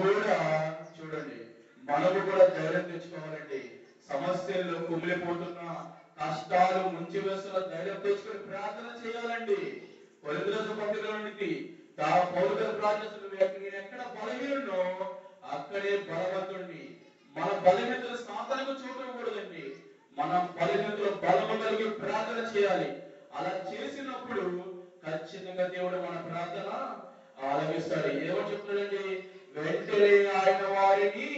కూడా చూడండి, మనము కూడా ధైర్యం తెచ్చుకోవాలండి. సమస్యల్లో కుమిలిపోతున్న, కష్టాలు ముంచి వేస్తున్న ధైర్యం తెచ్చుకొని ప్రార్థన చేయాలండి. కొరింథీయులకు పత్రికలోనికి పౌలు గారు ప్రార్థిస్తున్న నేను ఎక్కడ బలహీనుడో అక్కడే బలవంతుడిని. మన బలహీనతలు సాతానుకు చూడకూడదండి. మన బలహీనతలో బలము కలిగి ప్రార్థన చేయాలి. అలా చేసినప్పుడు ఖచ్చితంగా దేవుడు మన ప్రార్థన ఆలపిస్తాడు. ఏమో చెప్తాడండి, వెంటనే ఆయన వారిని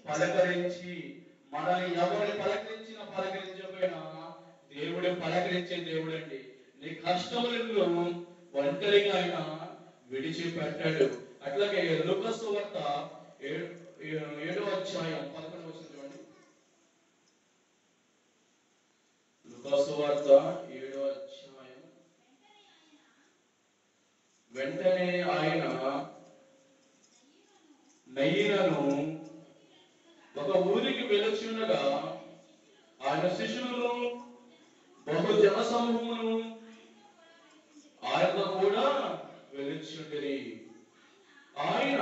పలకరించి, మనల్ని ఎవరిని పలకరించకపోయినా దేవుడు పలకరించే దేవుడు అండి. నీ కష్టములను ఒంటరిగా ఆయన విడిచిపెట్టాడు. అట్లాగే లూకా సువార్త 7వ అధ్యాయం 11వ వచనం చూడండి. లూకా సువార్త 7వ అధ్యాయం. వెంటనే ఆయన నయీనను ఒక ఊరికి వెళ్ళొచ్చుండగా ఆయన శిష్యులను బహు జన సమూహమును ఆయనతో కూడా వెళ్ళుచుండిరి. ఆయన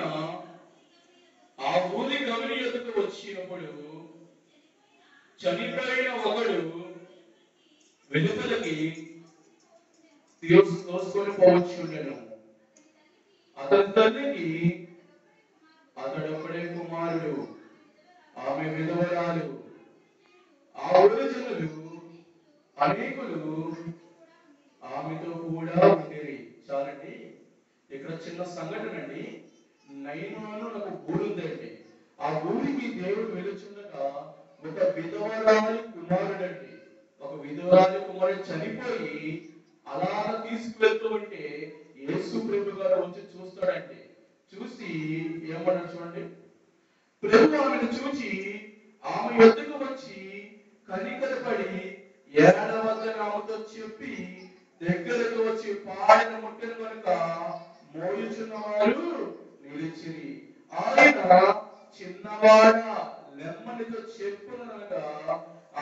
ఆ ఊరి గవిని ఎదుకు వచ్చినప్పుడు చనిపోయిన ఒకడు వెలుపలికి తోసుకొని పోవచ్చుండెను. అతని తల్లికి అతడొక్కడే కుమారుడు, ఆమె విధవరాలు. ఆ ఊరి జనులు అనేకులు ఆమెతో కూడా ఉండేది. చాలండి, ఇక్కడ చిన్న సంఘటన అండి. నయనాను నాకు ఊరు ఉందండి. ఆ ఊరికి దేవుడు వెలుచుండగా ఒక విధవరాలి కుమారుడండి, ఒక విధవరాలి కుమారుడు చనిపోయి అలా తీసుకువెళ్తూ ఉంటే యేసు ప్రభు గారు వచ్చి చూస్తాడండి. చూసి ఏమన్నా చూడండి, ప్రభు ఆమెను చూచి ఆమె ఎదుగు వచ్చి కనికరపడి ఏడవద్దని ఆమెతో చెప్పి దగ్గరకు వచ్చి పాడిన ముట్టెను కనుక మోయుచున్న వారు నిలిచిరి. ఆయన చిన్నవాడ నెమ్మదితో చెప్పునగా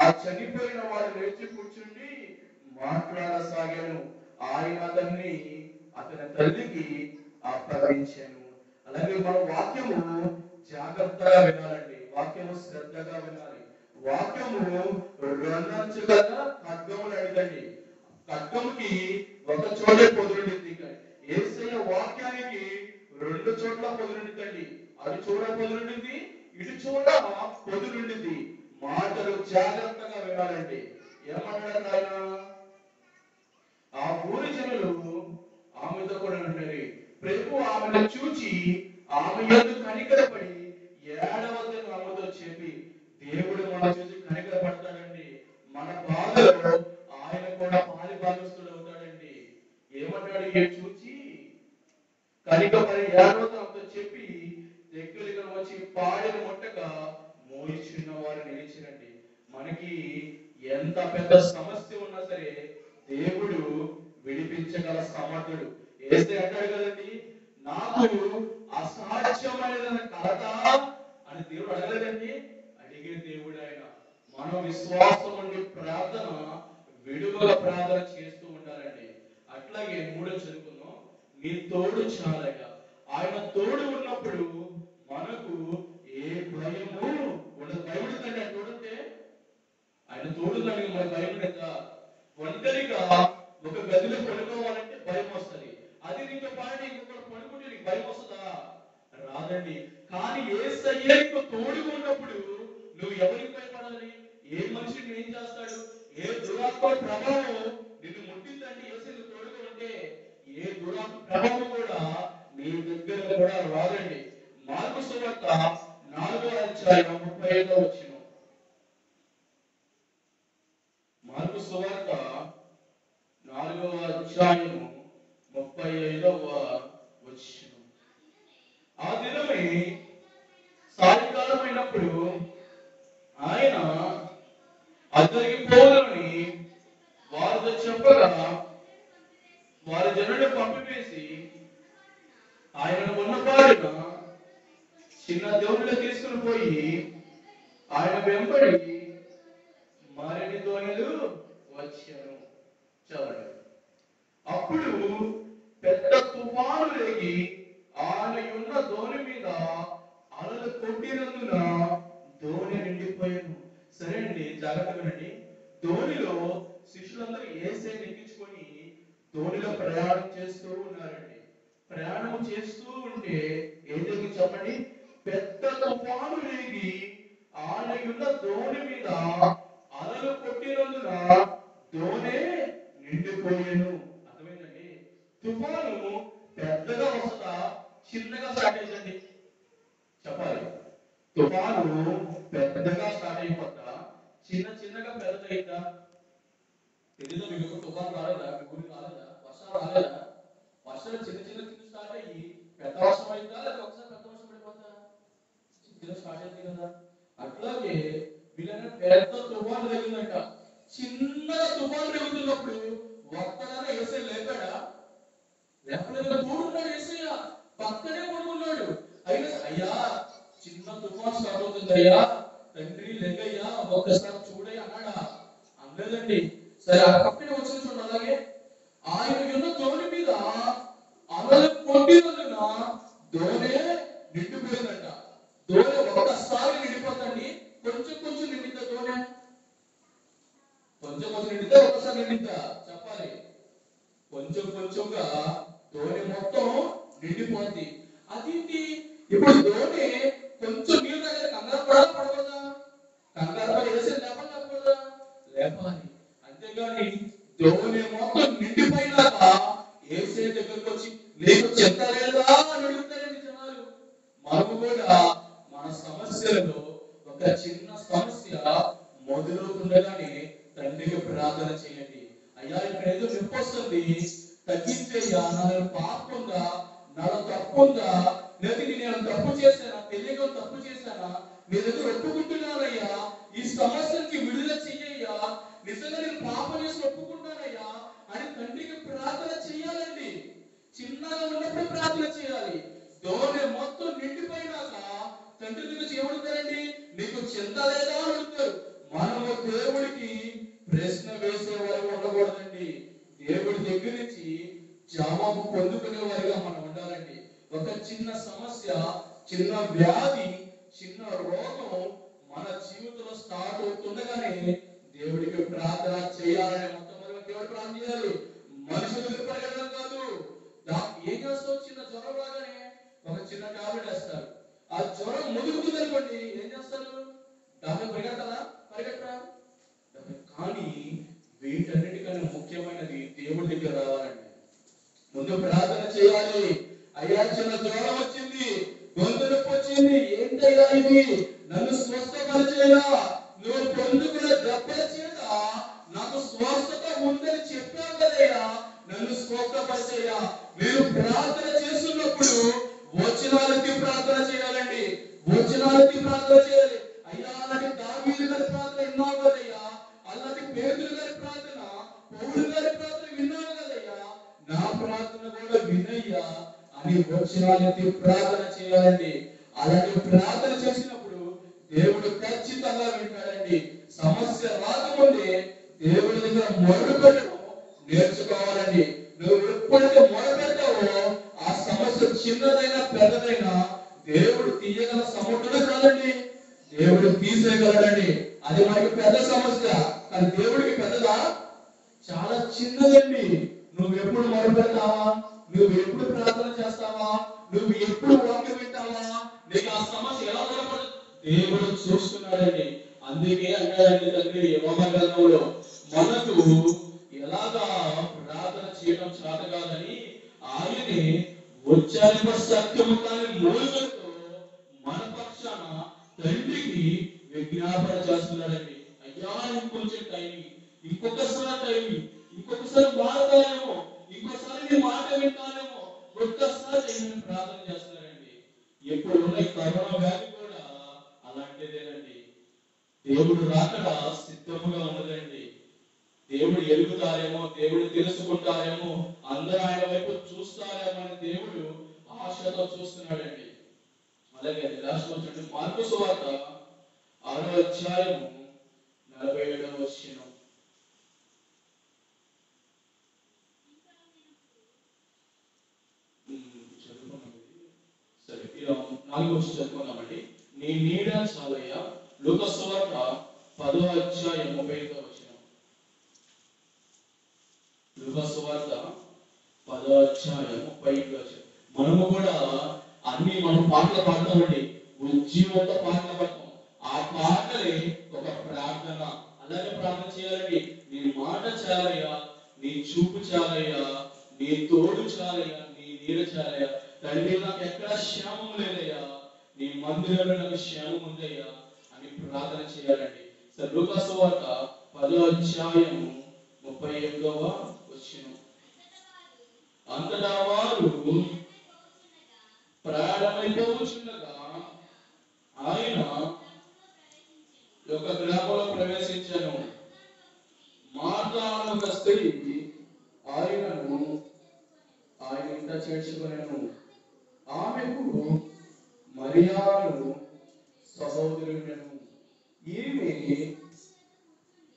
ఆ చనిపోయిన వాడు లేచి కూర్చుండి మాట్లాడసాగాను. ఆయన అతని తల్లికి అప్పగించాను. అలాగే మన వాక్యము జాగ్రత్తగా వినాలండి. వాక్యము శ్రద్ధగా వినాలి. వాక్యము రెండంచుల ఖడ్గములు అడిగండి. ఖడ్గముకి ఒక చోటే పొదులుండింది. యేసయ్య వాక్యానికి 2 చోట్ల పొదులుండిందండి. అది చూడ పొదులుండింది, ఇటు చూడ పొదులుండింది. మాటలు జాగ్రత్తగా వినాలండి. ఏమన్నాడు ఆయన? ఆ ఊరి జనులు ఆమెతో కూడా ఉంటారు. ప్రభు ఆమెను చూచి ఆమె యందు కనికరపడి ఏడవద్దని ఆమెతో చెప్పి, దేవుడు మన చూసి కనికరపడతాడండి. మన బాధలో ఆయన కూడా పాలి భాగస్తుడు అవుతాడండి. ఏమంటాడు? ఏ చూచి కనికపడి ఏడవద్దు చెప్పి దగ్గరగా వచ్చి పాడిన ముట్టగా మోయిచున్న వారు నిలిచినండి. మనకి ఎంత పెద్ద సమస్య ఉన్నా సరే దేవుడు విడిపించగల సమర్థుడు. యేసే అంటాడు కదండి, నాకు అసాధ్యమైనది కలదా అని దేవుడు అడగలేదండి. అడిగే దేవుడు ఆయన. మనం విశ్వాసం ఉండి ప్రార్థన విడువల ప్రార్థన చేస్తూ ఉండాలండి. అట్లాగే 3 చదువుకుందాం. నీ తోడు చాలగా. ఆయన తోడు ఉన్నప్పుడు మనకు ఏ భయము ఉండదు. భయపడుతుంది తోడుంటే. ఆయన తోడుందని మన భయం లేదా? ఒంటరిగా ఒక గదిలో పడుకోవాలంటే భయం వస్తుంది. అది నీతో పాటు ఇంకొకరు పడుకుంటే నీకు భయం వస్తుందా? రాదండి. కానీ యేసయ్య నీకు తోడుగా ఉన్నప్పుడు నువ్వు ఎవరికి భయపడాలి? ఏ మనిషిని ఏం చేస్తాడు? ఏ దురాత్మ ప్రభావం నిన్ను ముట్టిందండి. యేసయ్య తోడుగా ఉంటే ఏ దురాత్మ ప్రభావం కూడా నీ దగ్గర కూడా రాదండి. మార్కు సువార్త 4వ అధ్యాయం 35వ వచనం. మార్కు సువార్త 4వ అధ్యాయం 35వ వచనం. ఆ దినమే సాయంకాలం అయినప్పుడు ఆయన అద్దరికి పోవాలని వారితో చెప్పగా వారి జనులను పంపివేసి ఆయనను ఉన్నపాడిన చిన్న దేవుళ్ళు తీసుకుని పోయి ఆయన వెంబడి మరిన్ని దోణులు వచ్చాను. చదవండి. అప్పుడు పెద్ద తుఫాను రేగి ఆయన ఉన్న దోణి మీద కొట్టినందున ధోని నిండిపోయాను. సరే అండి, జాగ్రత్తగా వినండి. ధోనిలో శిష్యులందరూ యేసుని ఎక్కించుకొని ధోనిలో ప్రయాణం చేస్తూ ఉన్నారండి. ప్రయాణం చేస్తూ ఉంటే ఏం జరిగింది చెప్పండి? పెద్ద తుఫాను రేగి ఆయన ఉన్న ధోని మీద అలలు కొట్టినందున ధోనే నిండిపోయాను. అర్థమైందండి? తుఫాను పెద్దగా వస్తుందా, చిన్నగా స్టార్ట్ అయిందండి? చెప్పాలి. తుఫాను పెద్దగా స్టార్ట్ అయిపోతా, చిన్న చిన్నగా పెద్దదైందా? తెలీదు మీకు. తుఫాను రాలేదా? మీ ఊరికి రాలేదా? వర్షాలు రాలేదా? వర్షాలు చిన్న చిన్న చిన్న స్టార్ట్ అయ్యి పెద్ద వర్షం అయిందా, లేదా ఒకసారి పెద్ద వర్షం పడిపోతా? చిన్న స్టార్ట్ అయింది కదా. అట్లాగే వీళ్ళని పెద్ద తుఫాను తగిలిందంట. చిన్నగా తుఫాను రేగుతున్నప్పుడు ఒక్కడనే ఏసై లేపాడా? లేపలేదు. తోడున్నాడు ఏసయ్య, పక్కనే పడుకున్నాడు. అయినా అయ్యా చిన్న తుఫాను స్టార్ట్ అవుతుంది అయ్యా, తండ్రి లేకయ్యా ఒక్కసారి చూడయ్యా అన్నాడా? అనలేదండి. సరే ఆ పక్కనే వచ్చిన చూడండి. అలాగే ఆయన ఉన్న ధోని మీద అలలు కొట్టినందున ధోనే నిండిపోయిందంట. ధోని ఒక్కసారి నిండిపోతండి. కొంచెం కొంచెం నిండిద్దా ధోని? కొంచెం కొంచెం నిండితే ఒక్కసారి నిండిద్దా? చెప్పాలి. కొంచెం కొంచెంగా ధోని మొత్తం నిండిపోద్ది. అదేంటి? ఇప్పుడు ధోని కొంచెం నీళ్ళు దగ్గర కంగారు పడాలా పడకూడదా? కంగారు పడి వేసే లేపకూడదా? లేపాలి. అంతేగాని ధోని మొత్తం నిండిపోయినాక ఏసే దగ్గరకు వచ్చి నీకు చింత లేదా అని అడుగుతారండి జనాలు. మనకు కూడా మన సమస్యలలో ఒక చిన్న సమస్య మొదలవుతుండగానే తండ్రికి ప్రార్థన చేయండి. అయ్యా ఇక్కడ ఏదో నొప్పి వస్తుంది, తగ్గించేయ్యా. నాలో పాపం ఉందా, నాలో తప్పు ఉందా, లేదా నేను తప్పు చేశానా, తెలియక తప్పు చేశానా, నీ దగ్గర ఒప్పుకుంటున్నానయ్యా, ఈ సమస్యకి విడుదల చెయ్యయ్యా, నిజంగా నేను పాపం చేసి ఒప్పుకుంటానయ్యా అని తండ్రికి ప్రార్థన చేయాలండి. చిన్నగా ఉన్నప్పుడు ప్రార్థన చేయాలి. ధోని మొత్తం నిండిపోయినాక తండ్రి దగ్గర ఏమడుగుతారండి? నీకు చింత లేదా అని అడుగుతారు. మనము దేవుడికి ప్రశ్న వేసే వారిగా ఉండకూడదండి. దేవుడి దగ్గర నుంచి జవాబు పొందుకునే వారిగా మనం ఉండాలండి. ఒక చిన్న సమస్య, చిన్న వ్యాధి, చిన్న రోగం మన జీవితంలో స్టార్ట్ అవుతుండగానే దేవుడికి ప్రార్థన చేయాలని మొట్టమొదటి దేవుడు ప్రార్థన చేయాలి. మనుషుల దగ్గర పరిగెత్తడం కాదు. ఏం చేస్తావు? చిన్న జ్వరం రాగానే ఒక చిన్న టాబ్లెట్ వేస్తారు. ఆ జ్వరం ముదుగుతుంది అనుకోండి, ఏం చేస్తారు? డాక్టర్ పరిగెడతారా? పరిగెట్టరా? కానీ వీటన్నిటికన్నా ముఖ్యమైనది దేవుడి దగ్గర రావాలండి. ముందు ప్రార్థన చేయాలి. అయ్యా చిన్న జ్వరం వచ్చింది, గొంతు నొప్పి వచ్చింది, ఏంటయ్యా ఇది? నన్ను స్వస్థపరిచేయా, నువ్వు పొందుకున్న దెబ్బల చేత నాకు స్వస్థత ఉందని చెప్పావు కదయ్యా, నన్ను స్వస్థపరిచేయా. మీరు ప్రార్థన చేస్తున్నప్పుడు వచనాలకి ప్రార్థన చేయాలండి. వచనాలకి ప్రార్థన చేయాలి. అయ్యా అలాంటి దావీదు గారి ప్రార్థన విన్నావు కదయ్యా, అలాంటి పేతురు గారి ప్రార్థన, పౌలు గారి ప్రార్థన విన్నావు కదయ్యా, నా ప్రార్థన కూడా వినయ్యా అని వచనాలకి ప్రార్థన చేయాలండి. అలాంటి ప్రార్థన చేసినప్పుడు దేవుడు ఖచ్చితంగా వింటాడండి. సమస్య రాకముందే దేవుడి దగ్గర మొరపెట్టడం నేర్చుకోవాలండి. నువ్వు ఎప్పుడైతే మొరపెట్టావో ఆ సమస్య చిన్నదైనా పెద్దదైనా దేవుడు తీయగల సమర్థుడు కాదండి, దేవుడు తీసేయగలడండి. అది మనకి పెద్ద సమస్య, కానీ దేవుడికి పెద్దదా? చాలా చిన్నదండి. నువ్వు ఎప్పుడు మొరపెడతావా, నువ్వు ఎప్పుడు ప్రార్థన చేస్తావా, నువ్వు ఎప్పుడు వాక్యం వింటావా, నీకు ఆ సమస్య ఎలా కనపడదు? దేవుడు చూస్తున్నాడండి. అందుకే అన్నాడండి తండ్రి యోగంలో, మనకు ఎలాగా ప్రార్థన చేయడం చేత కాదని ఆయనే ఉచ్చారింప సత్యము కాని మూలుగులతో మన పక్షాన తండ్రికి విజ్ఞాపన చేస్తున్నాడండి. అయ్యా ఇంకొంచెం టైం, ఇంకొకసారి టైం, ఇంకొకసారి మారుతానేమో, ఇంకొకసారి నీ మాట వింటానేమో, ఒక్కసారి నేను ప్రార్థన చేస్తున్నానండి. ఎప్పుడు ఉన్న ఈ కరోనా వ్యాధి కూడా అలాంటిదేనండి. దేవుడు రాకడా సిద్ధముగా ఉన్నదండి. దేవుడు ఎలుగుతారేమో, దేవుడు తెలుసుకుంటారేమో, అందరూ ఆయన వైపు చూస్తారేమో అని దేవుడు ఆశతో చూస్తున్నాడండి. అలాగే లాస్ట్ వచ్చి మార్కు సువార్త 6వ అధ్యాయము 47వ వచనం. చదువుకున్నామండి. సరే 4వ వచనం చదువుకున్నామండి. నీ నీడ చాలయ్యా. లూకా సువార్త 10:35. లూకా సువార్త 10:35. మనము కూడా మనం పాటలు పాడతామండి, ఉజ్జీవంతో పాటలు పాడతాం. ఆ పాటలే ఒక ప్రార్థన. అలాగే ప్రార్థన చేయాలండి. నీ మాట చాలయ్యా, నీ చూపు చాలయ్యా, నీ తోడు చాలయ్యా, నీ నీడ చాలయ్యా. తండ్రి, నాకు ఎక్కడ క్షేమం లేదయ్యా, నీ మందిరంలో నాకు క్షేమం ఉందయ్యా అని ప్రార్థన చేయాలండి. లూకా సువార్త 10:38. అంతటా వారు ప్రయాణమైపోవచ్చుండగా ఆయన ఒక గ్రామంలో ప్రవేశించాను. మార్తా అనే ఒక స్త్రీ ఆయన ఇంట చేర్చుకొనెను. ఆమెకు మరియాను సహోదరుడెను. ఈమె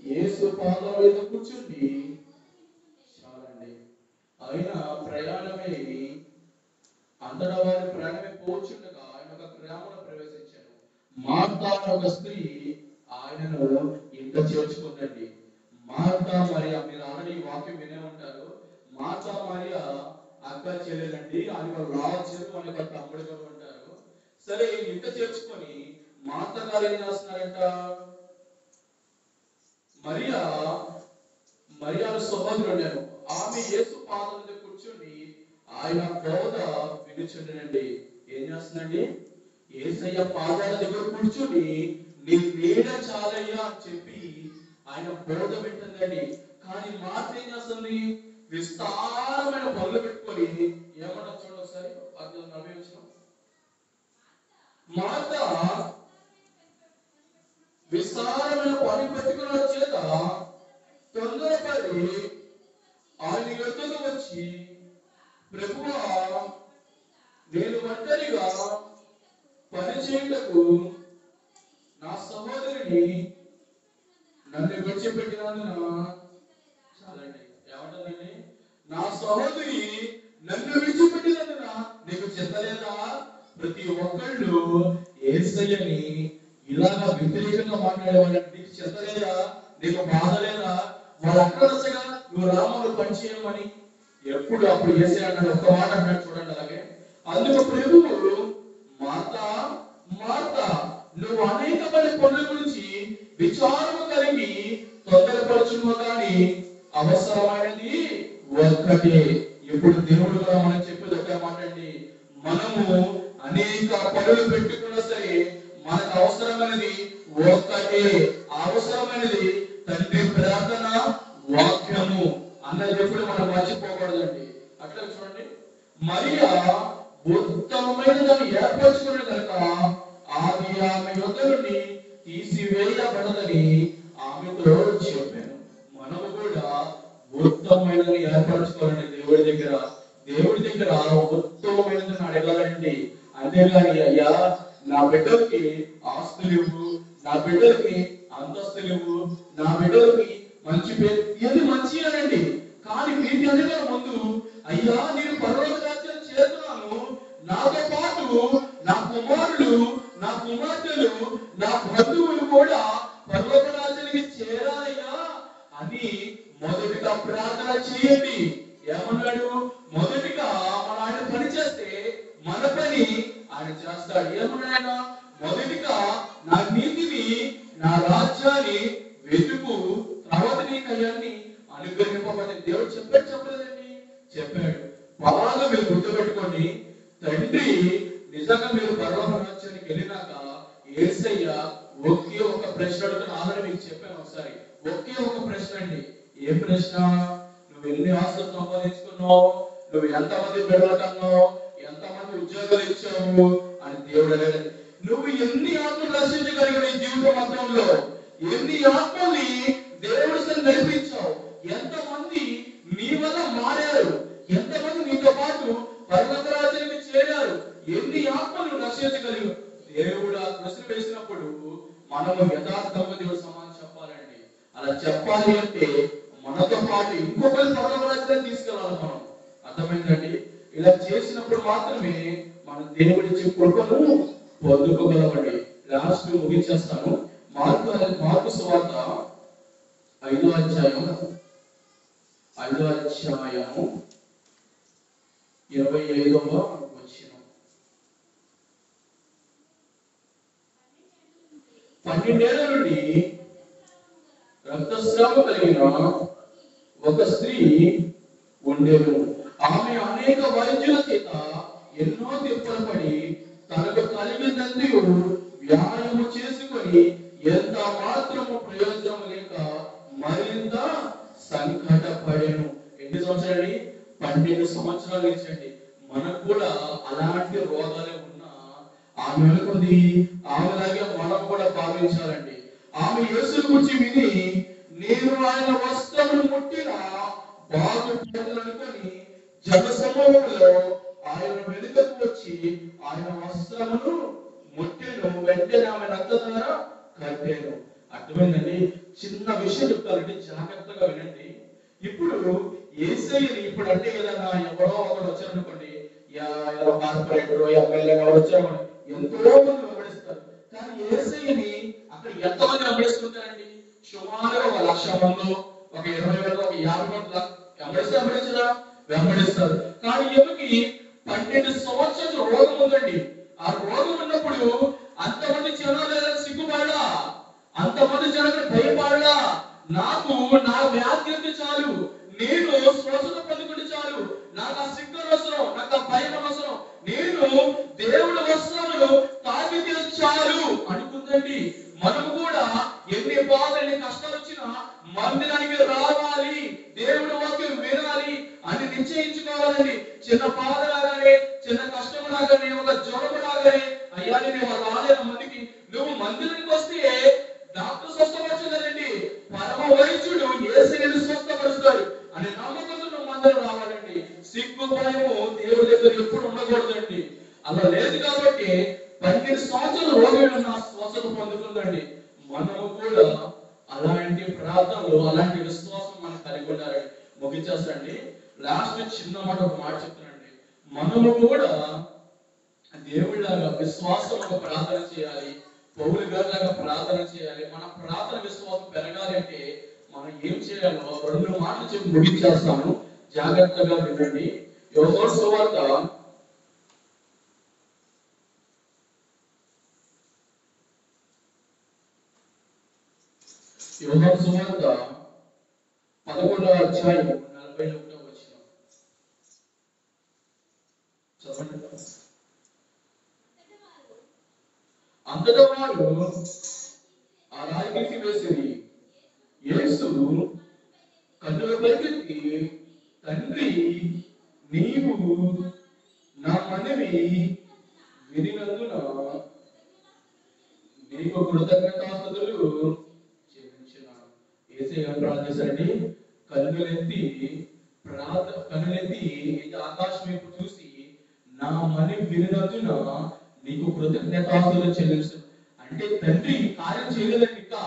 యేసు పాదం మీద కూర్చుండి చాలండి. ఆయన ప్రయాణమే అంతటా వారి ప్రయాణమే పోచుండగా ఆయన ఒక గ్రామంలో ప్రవేశించాను. మార్తా ఒక స్త్రీ ఆయనను ఇంట చేర్చుకుందండి. మార్తా మరియా, మీరు ఆల్రెడీ వాక్యం వినే ఉంటారు. మార్తా మరియా అక్క చెల్లెలండి. ఆయన రాజు, వాళ్ళ తమ్ముడు కూడా ఉంటారు. సరే, ఇంట చేర్చుకొని మార్తా గారు ఏం చేస్తున్నారంట? మరియాను సహోదరుడు. ఆమె యేసు పాదం మీద కూర్చుని ఆయన బోధ వినుచుండేనండి. ఏం చేస్తుందండి? యేసయ్య పాదాల దగ్గర కూర్చుని నీ నీడ చాలయ్యా అని చెప్పి ఆయన బోధ వింటుందండి. కానీ మాట ఏం చేస్తుంది? విస్తారమైన పనులు పెట్టుకొని ఏమన్నా చూడండి ఒకసారి. 40 మాట విస్తారమైన పని పెట్టుకున్న చేత తొందరపడి ఆయన యొద్దకు వచ్చి, ప్రభువా, నేను ఒంటరిగా పని చేయుటకు నా సహోదరిని నన్ను విడిచిపెట్టినందున చాలండి. ఏమంటుందండి? నా సహోదరి నన్ను విడిచిపెట్టినందున నీకు చెత్తలేదా? ప్రతి ఒక్కళ్ళు యేసయ్యని ఇలాగా వ్యతిరేకంగా మాట్లాడేవాళ్ళని నీకు చెత్తలేదా? నీకు బాధ లేదా? వాళ్ళు అక్కడ వచ్చగా నువ్వు రాములు పని చేయమని ఎప్పుడు అప్పుడు యేసయ్య అన్నాడు. ఒక్క మాట అన్నాడు చూడండి. అలాగే అందుకు ప్రభువు, మార్తా మార్తా, నువ్వు అనేకమైన పనుల గురించి విచారము కలిగి తొందరపరచును, కానీ అవసరమైనది ఒక్కటే. ఇప్పుడు దేవుడు కూడా మనం చెప్పేది ఒకే మాట అండి. మనము అనేక పనులు పెట్టుకున్నా సరే మనకు అవసరమైనది ఒక్కటే. అవసరమైనది తండ్రి ప్రార్థన, వాక్యము అన్నది ఎప్పుడు మనం మర్చిపోకూడదండి. అట్లా చూడండి, మరియా ఉత్తమమైన దాన్ని ఏర్పరచుకునే కనుక అది ఆమె యొద్ద నుండి తీసివేయబడదని ఆమెతో చెప్పాను. మనము కూడా ఉత్తమమైనదని ఏర్పరచుకోవాలండి. దేవుడి దగ్గర ఉత్తమమైనదని అడగాలండి. అంతేగాని అయ్యా నా బిడ్డలకి ఆస్తులు ఇవ్వు, నా బిడ్డలకి అంతస్తులు ఇవ్వు, నా బిడ్డలకి మంచి పేరు, ఇది మంచి అనండి. కానీ వీటి అన్నిటిలో ముందు అయ్యా నేను పరలోక రాజ్యం చేస్తున్నాను, నాతో పాటు నా కుమారులు, నా కుమార్తెలు, నా బంధువులు కూడా పరలోక రాజ్యానికి చేరాలయ్యా అని మొదటిగా ప్రార్థన చేయండి. ఏమన్నాడు? మొదటిగా మన ఆయన పని చేస్తే మన పని ఆయన చేస్తాడు. ఏమన్నాడు? మొదటిగా నా నీతిని, నా రాజ్యాన్ని వెతుకు, తర్వాత నీకు అవన్నీ అనుగ్రహింపబడి దేవుడు చెప్పలేదండి? చెప్పాడు. బాగా మీరు గుర్తుపెట్టుకోండి. తండ్రి నిజంగా మీరు పరలోక రాజ్యానికి వెళ్ళినాక యేసయ్య ఒకే ఒక ప్రశ్న అడుగుతున్న ఆధారం మీకు చెప్పాను ఒకసారి. ఒకే ఒక ప్రశ్న అండి. ఏ ప్రశ్న? నువ్వు ఎన్ని ఆస్తులు సంపాదించుకున్నావు, నువ్వు ఎంతమంది బిడ్డలు కన్నావు, ఎంతమంది ఉద్యోగాలు ఇచ్చావు అని దేవుడు అడగలేదు. నువ్వు ఎన్ని ఆత్మలు రక్షించగలిగిన ఈ జీవిత మొత్తంలో ఎన్ని ఆత్మల్ని దేవుడి నడిపించావు, ఎంతమంది నీ వల్ల మారారు, ఎంతమంది నీతో పాటు పర్వత రాజ్యానికి చేరారు, ఎన్ని ఆత్మలు రక్షించగలిగి దేవుడు ఆ ప్రశ్న వేసినప్పుడు మనము యథార్థంగా దేవుడు సమాధానం చెప్పాలండి. అలా చెప్పాలి అంటే మనతో పాటు ఇంకొకరి పర్వత రాజ్యాన్ని తీసుకెళ్ళాలి మనం. అర్థమైందండి? ఇలా చేసినప్పుడు మాత్రమే మనం దేవుడి కృపను పొందుకోగలమండి. లాస్ట్ ముగించేస్తాను. మార్కు మార్కు సువార్త 5వ అధ్యాయం 25వ వచనం. 12 ఏళ్ల నుండి రక్తస్రావం కలిగిన ఒక స్త్రీ ఉండేను. ఆమె అనేక వైద్యుల చేత ఎన్నో తిప్పలు పడి తనకు కలిగినందుకు వ్యాయామం చేసుకొని ఎంత మాత్రము ప్రయోజనం లేక మరింత సంకటపడెను. ఎన్ని సంవత్సరాలు? 12 సంవత్సరాలు ఇచ్చండి. మనకు కూడా అలాంటి రోగాలే ఉన్నా ఆమె అనుకుంది ఆమెలాగే మనం కూడా భావించాలండి. ఆమె యేసుని గురించి విని నేను ఆయన వస్త్రమును ముట్టిన బాగుపడాలనుకొని జన సమూహంలో ఆయన వెనుకకు వచ్చి ఆయన వస్త్రమును ముట్టెను. వెంటనే ఆమె రక్తధార కట్టెను. అర్థమైందండి? చిన్న విషయం చెప్తారంటే జాగ్రత్తగా వినండి. ఇప్పుడు యేసయ్యని ఇప్పుడు అంటే ఏదైనా ఎవరో ఒకరు వచ్చారనుకోండి, ఎవరో కార్పొరేటర్ ఎమ్మెల్యే ఎవరు వచ్చారనుకోండి, ఎంతో మంది వెంబడిస్తారు. కానీ యేసయ్యని అక్కడ ఎంతమంది వెంబడిస్తుంటారండి? సుమారుగా 1,00,000 మంది, ఒక 20,000, ఒక 50 మంది వెంబడిస్తారా? వెంబడిస్తారు. కానీ ఈమెకి 12 సంవత్సరాల రోగం ఉందండి. ఆ రోగం ఉన్నప్పుడు అంతమంది జనాలు సిగ్గుపడలా, అంతమంది జనాలు భయపడలా. నాకు నా వ్యాధి చాలు, నేను స్వస్థత పొందుకుంటే చాలు, నాకు ఆ సిగ్గు అవసరం, నాకు ఆ భయం అవసరం, నేను దేవుడి వస్త్రములు తాకితే చాలు అనుకుందండి. మనం కూడా ఎన్ని బాధలు ఎన్ని కష్టాలు వచ్చినా మందిరానికి రావాలి, దేవుడి వాక్యం వినాలి అని నిశ్చయించుకోవాలండి. చిన్న బాధ లాగానే, చిన్న కష్టం లాగానే, ఒక జ్వరం లాగానే అయ్యా నేను రాలేని మందికి, నువ్వు మందిరానికి వస్తే డాక్టర్ స్వస్థపరచలేదండి, పరమ వైద్యుడు యేసయ్యను స్వస్థపరుస్తాడు అనే నమ్మకంతో నువ్వు మందిరం రావాలండి. సిగ్గు భయము దేవుడి దగ్గర ఎప్పుడు ఉండకూడదండి. అలా లేదు కాబట్టి 12 సంవత్సరాలు రోగులు స్వస్థత పొందుతుందండి. మనము కూడా అలాంటి ప్రార్థనలు, అలాంటి విశ్వాసం మనం కలిగి ఉండాలండి. ముగించేస్తాండి. లాస్ట్ చిన్న మాట, ఒక మాట చెప్తానండి. మనము కూడా దేవుడిలాగా విశ్వాసంలో ప్రార్థన చేయాలి, పౌలు గారిలాగా ప్రార్థన చేయాలి. మన ప్రార్థన విశ్వాసం పెరగాలి అంటే మనం ఏం చేయాలో 2 మాటలు చెప్పి ముగించేస్తాను, జాగ్రత్తగా వినండి. యోహాను సువార్త 11వ అధ్యాయం 41వ వచనం చదవండి. అంతటా వారు ఆ రాయికి వేసిరి. యేసు కన్నుల పైకెత్తి, తండ్రి నీవు నా మనవి వినినందున నీకు కృతజ్ఞతాస్తుతులు చెల్లించున్నాను. యేసయ్య ప్రార్థన చేశారండి. కన్నులెత్తి ఆకాశం వైపు చూసి నా మనవి వినినందున నీకు కృతజ్ఞతాస్తుతులు చెల్లించు అంటే తండ్రి కార్యం చేయలేదండి. ఇంకా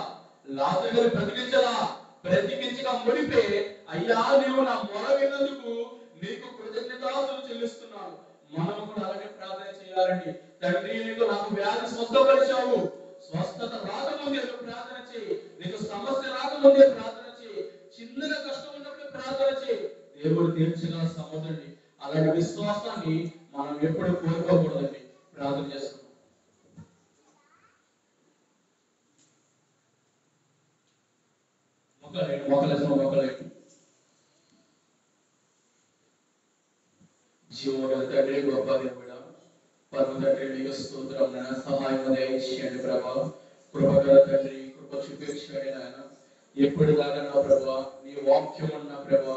లాజరు గారు బ్రతికించగా ముడిపే అయ్యా నీవు నా మొర విన్నందుకు నీకు కృతజ్ఞతాస్తుతులు చెల్లిస్తున్నాను. మనం కూడా అలాగే ప్రార్థన చేయాలండి. తండ్రి నీకు నాకు వ్యాధి స్వస్థపరిచావు, స్వస్థత రాకముందే ప్రార్థన చేయి, నీకు సమస్య రాకముందే ప్రార్థన చేయి, చిన్నగా కష్టం ఉన్నప్పుడు ప్రార్థన చేయి, దేవుడు తీర్చగా సమర్థుడి. అలాంటి విశ్వాసాన్ని మనం ఎప్పుడు కోరుకోకూడదండి. ప్రార్థన చేసుకుంటాం. జీవగల తండ్రి, గొప్ప దేవుడా, పరమ తండ్రి మీకు స్తోత్రం. సహాయం దయచేయండి ప్రభా. కృపగల తండ్రి, కృప చూపించండి నాయన. ఎప్పటిదాకా నా ప్రభా నీ వాక్యం ఉన్న ప్రభా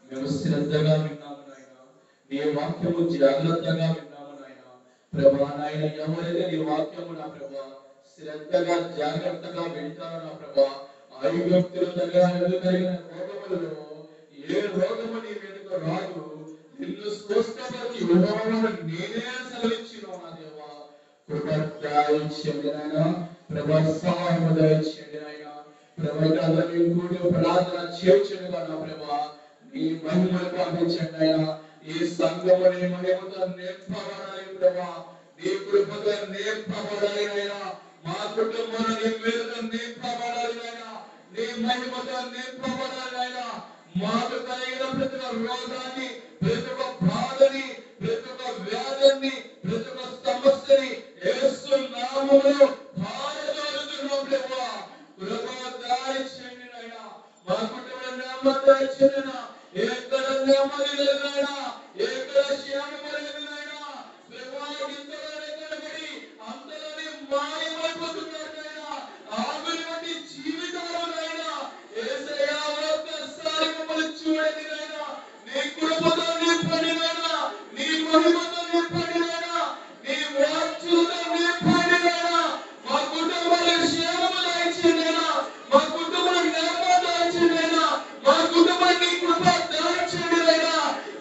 మేము శ్రద్ధగా విన్నాము నాయన, నీ వాక్యము జాగ్రత్తగా విన్నాము నాయన. ప్రభా నాయన ఎవరైతే నీ వాక్యము నా ప్రభా శ్రద్ధగా జాగ్రత్తగా వింటారో నా ప్రభా, ఐగుప్తుల దగ్గర కలిగిన రోగములలో ఏ రోగము నీ మీదకు రాదు, నిన్ను స్వస్థపరిచి విడవమని నేనే సెలవిచ్చినాను నా దేవా. కృప దయచేయండి నాయన. ప్రభా సహాయం దయచేయండి నాయన. ప్రభా అందరి కూడి ప్రార్థన చేర్చునుగా నా ప్రభా నీ మహిమను పంపించండి నాయన. ఈ సంఘము నీ మహిమతో నింపబడాలి ప్రభా, నీ కృపతో నింపబడాలి నాయన. మా కుటుంబంలో నీ వెలుగు నింపబడాలి నాయన, నీ మహిమతో నింపబడాలి నాయన. మాకు కలిగిన ప్రతి ఒక్క రోగాన్ని, ప్రతి ఒక్క బాధని, ప్రతి ఒక్క వ్యాధిని, ప్రతి ఒక్క సమస్యని యేసు నామములో పారదోలుతున్నాం ప్రభువా. కృప దయచేయండి నాయన, మా కుటుంబంలో నెమ్మది దయచేయండి నాయన. ఎక్కడ నెమ్మది లేదు నాయన, ఎక్కడ క్షేమం లేదు నాయన. ప్రభువా ఇంతలోనే కనబడి అంతలోనే మాయమైపోతున్నారు నాయన. ఆవిరి వంటి జీవితాలు నాయన. యేసయ్యా ఒక్కసారి మమ్మల్ని చూడండి నాయన. నీ కృపతో నింపండి నాయన, నీ మహిమతో నింపండి నాయన, నీ వాక్యముతో నింపండి నాయన. మా కుటుంబాలకు క్షేమము దయచేయండి నాయన, మా కుటుంబాలకు నెమ్మది దయచేయండి నాయన, మా కుటుంబానికి కృప దయచేయండి నాయన.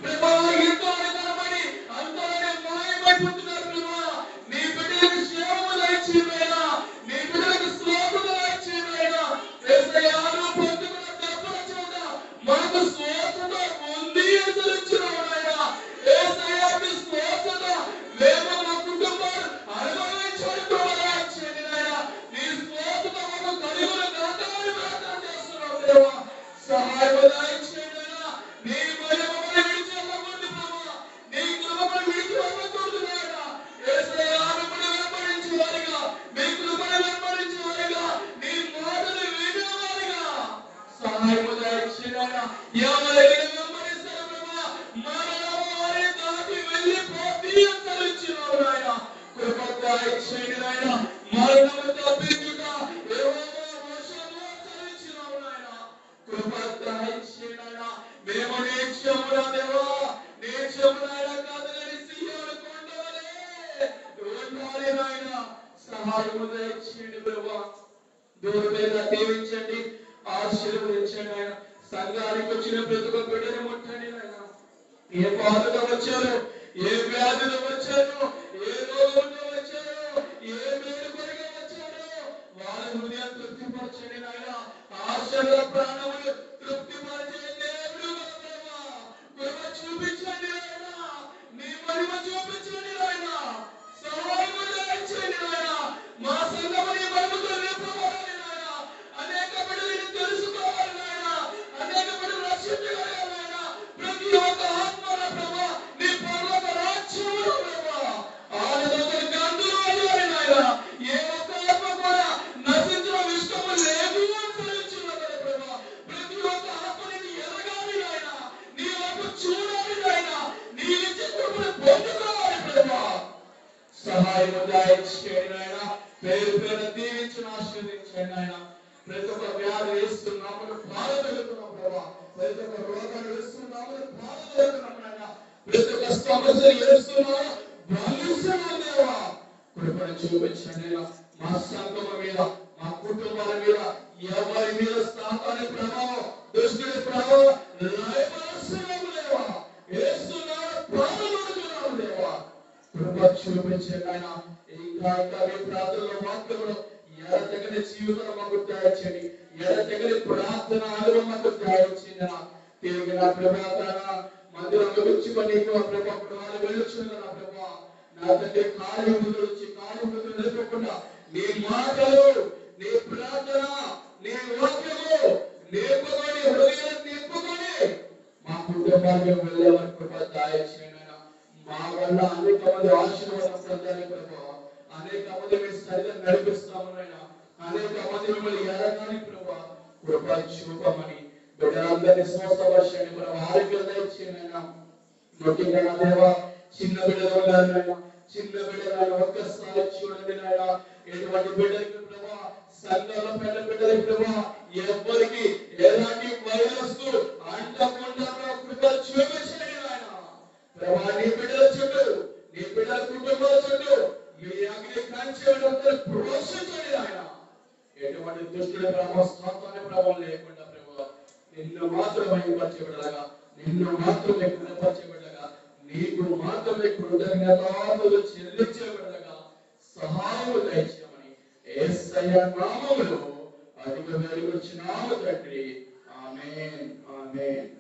ప్రభువా ఇంతలోనే కనబడి అంతలోనే మాయమైపోతున్నారు ప్రభువా. నీ బిడ్డలకు క్షేమము దయచేయండి నాయన, నీ బిడ్డలకు స్వస్థత దయచేయండి నాయన. యేసయ్యా నువ్వు పొందుకున్న దెబ్బల చేత మాకు స్వస్థత పొంది అనుసరించున్నావు నాయన. యేసయ్యా నీ స్వస్థత మేము మా కుటుంబాలు అనుభవించడానికి దయచేయండి నాయన. నీ స్వస్థత మాకు కలుగును గాక అని ప్రార్థన చేస్తున్నావు దేవా. సహాయం దయచేయండి నాయన. నీ మహిమను విడిచి వెళ్ళకూడదు ప్రభువా, నీ కృపను విడిచి వెళ్ళకూడదు నాయన. యేసయ్యా మిమ్మల్ని వెంబడించే వారిగా, మీ కృపను వెంబడించే వారిగా, నీ మాటలు వినేవారిగా సహాయం దయచేయండి నాయన. ఎవరైనా వెంబడిస్తారు ప్రభువా, మరణము వారిని దాటి వెళ్ళిపోతీ అనుసరించున్నావు నాయన. కృప దయచేయండి నాయన. మరణము తప్పించుట యెహోవా వశము అనుసరించున్నావు నాయన. కృప దయచేయండి నాయన. మేము నీక్షముల దేవా, నీక్షములైన కదలని సియోను కొండవలే ఉండాలి నాయన. సహాయము దయచేయండి ప్రభువా. దూరమేలా దీవించండి, ఆశీర్వదించండి ఆయన. సంఘానికి వచ్చిన ప్రతి ఒక్క బిడ్డని ముట్టండి నాయన. ఏ బాధలో వచ్చారు, ఏ వ్యాధిలో వచ్చారు, ఏ రోగంలో వచ్చారు, ఏ మేలుకొరిగా వచ్చారు, వాళ్ళ హృదయం తృప్తిపరచండి నాయన. ఆశల ప్రాణములు తృప్తిపరిచే దేవుడు ప్రభువా. కృప చూపించండి నాయన, నీ మహిమ చూపించండి నాయన. సహాయము దయచేయండి నాయన. మా సంఘము నీ మహిమతో నింపబడాలి నాయన. అనేక బిడ్డలను తెలుసుకోవాలి నాయన, అనేక బిడ్డలు రక్షించగలగాలి నాయన. ప్రతి ఒక్క ఆత్మల ప్రభువా నీ పరలోక రాజ్యములో ప్రభువా ఆనందములకు అందులో వెళ్ళాలి నాయన. ఏ ఒక్క ఆత్మ కూడా నశించడం ఇష్టము లేదు అనుసరించున్నారు ప్రభువా. ప్రతి ఒక్క ఆత్మని ఎదగాలి నాయన, నీ వైపు చూడాలి నాయన, నీ ఇచ్చే కృపను పొందుకోవాలి ప్రభువా. సహాయము దయచేయండి నాయన. పేరు పేరు దీవించిన ఆశీర్వదించండి నాయన. ప్రతి ఒక్క వ్యాధి వేస్తున్నాము బాధపడుతున్నాం ప్రభావ. ప్రతి ఒక్క రోగాలు వేస్తున్నాము బాధపడుతున్నాం నాయన. ప్రతి ఒక్క సమస్యలు వేస్తున్నాము బాధిస్తున్నాం దేవా. కృపను చూపించండి నాయన. మా సంఘం మీద, మా కుటుంబాల మీద, ఎవరి మీద సాతాను ప్రభావం, దుష్టుడి ప్రభావం లయపరుస్తున్నాము దేవా. వేస్తున్నాము బాధపడుతున్నాము దేవా. కృప చూపించండి ఆయన. ఇంకా మీ ప్రార్థనలో వాక్యంలో ఎడతెగని జీవితం మాకు దయచేయండి, ఎడతెగని ప్రార్థన అనుభవం మాకు దయచేయండి. తిరిగి నా ప్రభావ మందిరంలో వచ్చుకొని ప్రభావ వాళ్ళు వెళ్ళొచ్చుగా నా ప్రభావ. నా తండ్రి ఖాళీ నుంచి ఖాళీ నిలపకుండా నీ మాటలు, నీ ప్రార్థన, నీ వాక్యము నింపుకొని హృదయాన్ని నింపుకొని మా కుటుంబానికి వెళ్ళే వారి కృప దయచేయండి. మా వల్ల అనేక మంది ఆశీర్వాదం పొందాలి ప్రభావ. అనేక మంది మీరు సరిగా నడిపిస్తాము నాయన. అనేక మంది మిమ్మల్ని ఎరగాలి ప్రభావ. కృప చూపమని బిడ్డలందరినీ స్వస్థపరచండి ప్రభావ. ఆరోగ్యం దయచేయండి నాయన. ముఖ్యంగా నా దేవా చిన్న బిడ్డలు ఉన్నారు నాయన. చిన్న బిడ్డలు ఒక్కసారి చూడండి నాయన. ఎటువంటి బిడ్డలకి ప్రభావ, సంఘంలో పెద్ద బిడ్డలకి ప్రభావ, ఎవరికి ఎలాంటి వైరస్ అంటకుండా కృప చూపించండి నాయన. ప్రభా నీ బిడ్డల చుట్టూ, నీ బిడ్డల కుటుంబాల చుట్టూ మీ అగ్ని కంచె ప్రోత్సహించండి ఆయన. ఎటువంటి దుష్టుల ప్రభావం, సాతాను ప్రభావం లేకుండా ప్రభావ నిన్ను మాత్రమే పరిచయబడగా, నిన్ను మాత్రమే కనపరచబడగా, నీకు మాత్రమే కృతజ్ఞతలు చెల్లించబడగా సహాయం దయచేయమని యేసయ్య నామములో అడిగి వేడుకొచ్చున్నాము తండ్రి. ఆమేన్, ఆమేన్.